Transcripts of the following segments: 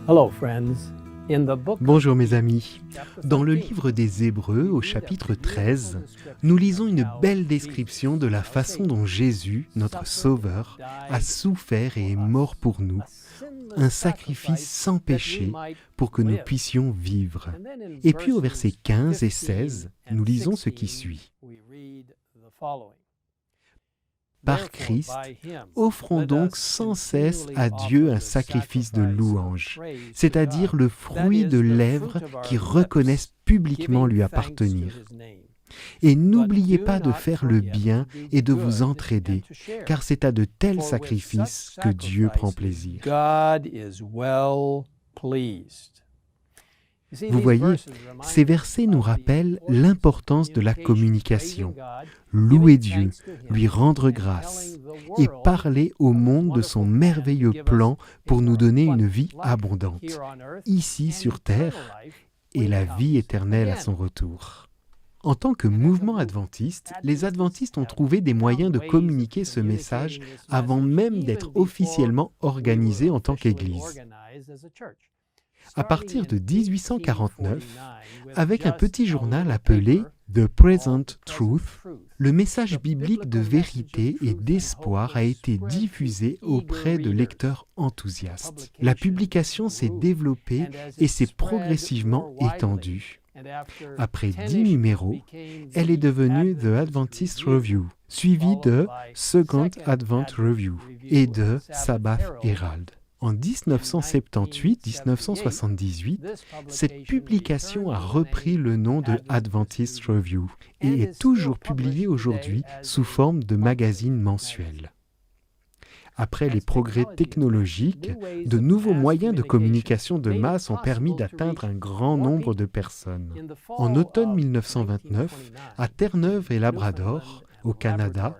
Hello, friends. In the book Bonjour mes amis. Dans le livre des Hébreux, au chapitre 13, nous lisons une belle description de la façon dont Jésus, notre Sauveur, a souffert et est mort pour nous, un sacrifice sans péché pour que nous puissions vivre. Et puis au verset 15 et 16, nous lisons ce qui suit. Par Christ, offrons donc sans cesse à Dieu un sacrifice de louange, c'est-à-dire le fruit de lèvres qui reconnaissent publiquement lui appartenir. Et n'oubliez pas de faire le bien et de vous entraider, car c'est à de tels sacrifices que Dieu prend plaisir. Vous voyez, ces versets nous rappellent l'importance de la communication. Louer Dieu, lui rendre grâce et parler au monde de son merveilleux plan pour nous donner une vie abondante, ici sur terre, et la vie éternelle à son retour. En tant que mouvement adventiste, les adventistes ont trouvé des moyens de communiquer ce message avant même d'être officiellement organisés en tant qu'Église. À partir de 1849, avec un petit journal appelé The Present Truth, le message biblique de vérité et d'espoir a été diffusé auprès de lecteurs enthousiastes. La publication s'est développée et s'est progressivement étendue. Après 10 numéros, elle est devenue The Adventist Review, suivie de Second Advent Review et de Sabbath Herald. En 1978-1978, cette publication a repris le nom de Adventist Review et est toujours publiée aujourd'hui sous forme de magazine mensuel. Après les progrès technologiques, de nouveaux moyens de communication de masse ont permis d'atteindre un grand nombre de personnes. En automne 1929, à Terre-Neuve et Labrador, au Canada,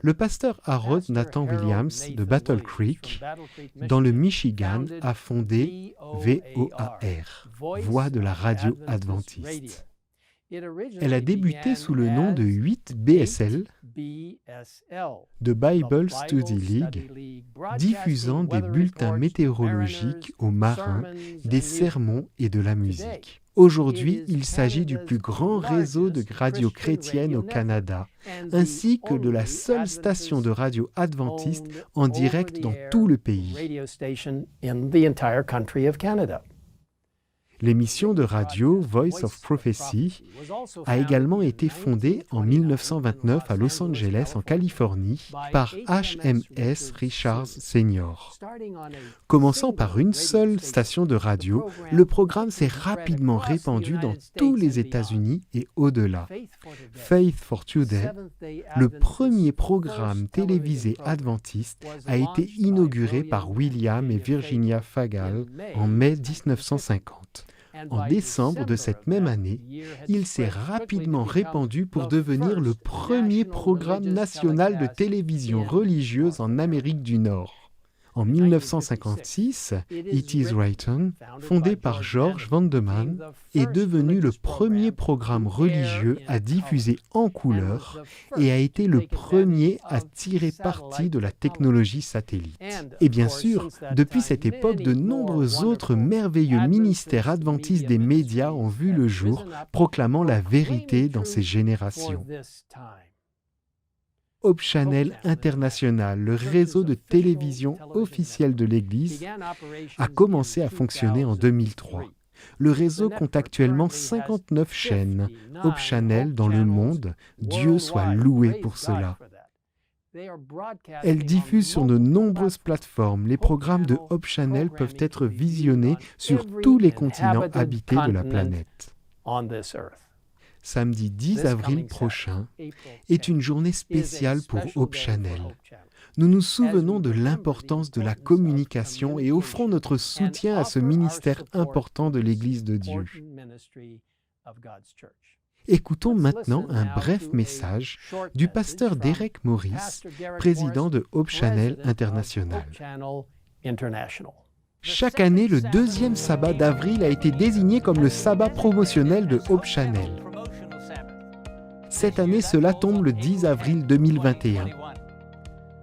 le pasteur Harold Nathan Williams de Battle Creek, dans le Michigan, a fondé VOAR, Voix de la radio adventiste. Elle a débuté sous le nom de 8BSL, de Bible Study League, diffusant des bulletins météorologiques aux marins, des sermons et de la musique. Aujourd'hui, il s'agit du plus grand réseau de radios chrétiennes au Canada, ainsi que de la seule station de radio adventiste en direct dans tout le pays. L'émission de radio Voice of Prophecy a également été fondée en 1929 à Los Angeles, en Californie, par HMS Richards Sr. Commençant par une seule station de radio, le programme s'est rapidement répandu dans tous les États-Unis et au-delà. Faith for Today, le premier programme télévisé adventiste, a été inauguré par William et Virginia Fagal en mai 1950. En décembre de cette même année, il s'est rapidement répandu pour devenir le premier programme national de télévision religieuse en Amérique du Nord. En 1956, It Is Written, fondé par George Vandeman, est devenu le premier programme religieux à diffuser en couleur et a été le premier à tirer parti de la technologie satellite. Et bien sûr, depuis cette époque, de nombreux autres merveilleux ministères adventistes des médias ont vu le jour, proclamant la vérité dans ces générations. Hope Channel International, le réseau de télévision officiel de l'Église, a commencé à fonctionner en 2003. Le réseau compte actuellement 59 chaînes Hope Channel dans le monde. Dieu soit loué pour cela. Elle diffuse sur de nombreuses plateformes. Les programmes de Hope Channel peuvent être visionnés sur tous les continents habités de la planète. Samedi 10 avril prochain est une journée spéciale pour Hope Channel. Nous nous souvenons de l'importance de la communication et offrons notre soutien à ce ministère important de l'Église de Dieu. Écoutons maintenant un bref message du pasteur Derek Morris, président de Hope Channel International. Chaque année, le deuxième sabbat d'avril a été désigné comme le sabbat promotionnel de Hope Channel. Cette année, cela tombe le 10 avril 2021.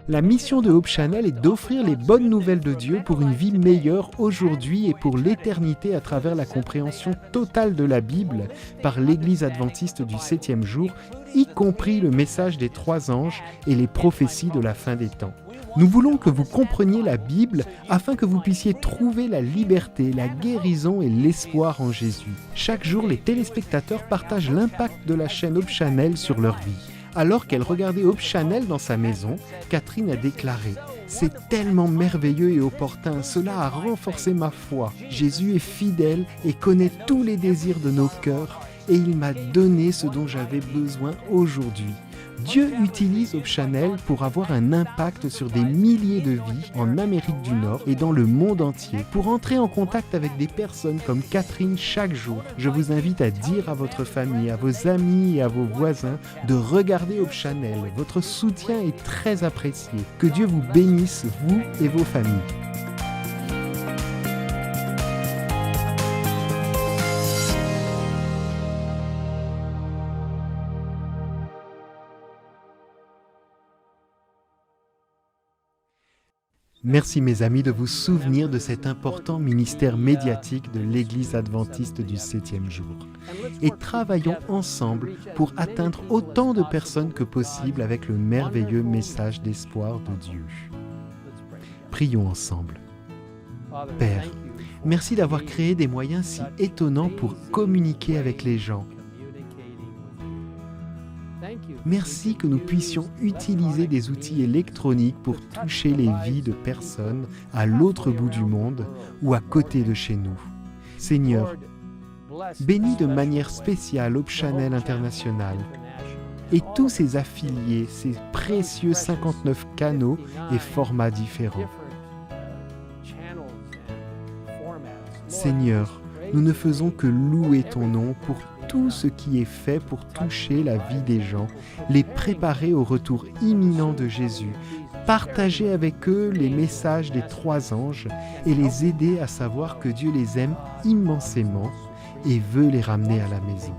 La mission de Hope Channel est d'offrir les bonnes nouvelles de Dieu pour une vie meilleure aujourd'hui et pour l'éternité à travers la compréhension totale de la Bible par l'Église adventiste du 7e jour, y compris le message des 3 anges et les prophéties de la fin des temps. Nous voulons que vous compreniez la Bible afin que vous puissiez trouver la liberté, la guérison et l'espoir en Jésus. Chaque jour, les téléspectateurs partagent l'impact de la chaîne Hope Channel sur leur vie. Alors qu'elle regardait Hope Channel dans sa maison, Catherine a déclaré « C'est tellement merveilleux et opportun, cela a renforcé ma foi. Jésus est fidèle et connaît tous les désirs de nos cœurs et il m'a donné ce dont j'avais besoin aujourd'hui. » Dieu utilise Hope Channel pour avoir un impact sur des milliers de vies en Amérique du Nord et dans le monde entier. Pour entrer en contact avec des personnes comme Catherine chaque jour, je vous invite à dire à votre famille, à vos amis et à vos voisins de regarder Hope Channel. Votre soutien est très apprécié. Que Dieu vous bénisse, vous et vos familles. Merci mes amis de vous souvenir de cet important ministère médiatique de l'Église adventiste du 7e jour. Et travaillons ensemble pour atteindre autant de personnes que possible avec le merveilleux message d'espoir de Dieu. Prions ensemble. Père, merci d'avoir créé des moyens si étonnants pour communiquer avec les gens. Merci que nous puissions utiliser des outils électroniques pour toucher les vies de personnes à l'autre bout du monde ou à côté de chez nous. Seigneur, bénis de manière spéciale Hope Channel International et tous ses affiliés, ces précieux 59 canaux et formats différents. Seigneur, nous ne faisons que louer ton nom pour tout ce qui est fait pour toucher la vie des gens, les préparer au retour imminent de Jésus, partager avec eux les messages des 3 anges et les aider à savoir que Dieu les aime immensément et veut les ramener à la maison.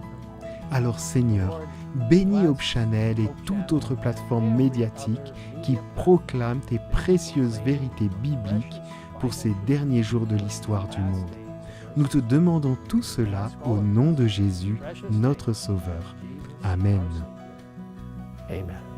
Alors Seigneur, bénis Hope Channel et toute autre plateforme médiatique qui proclame tes précieuses vérités bibliques pour ces derniers jours de l'histoire du monde. Nous te demandons tout cela au nom de Jésus, notre Sauveur. Amen. Amen.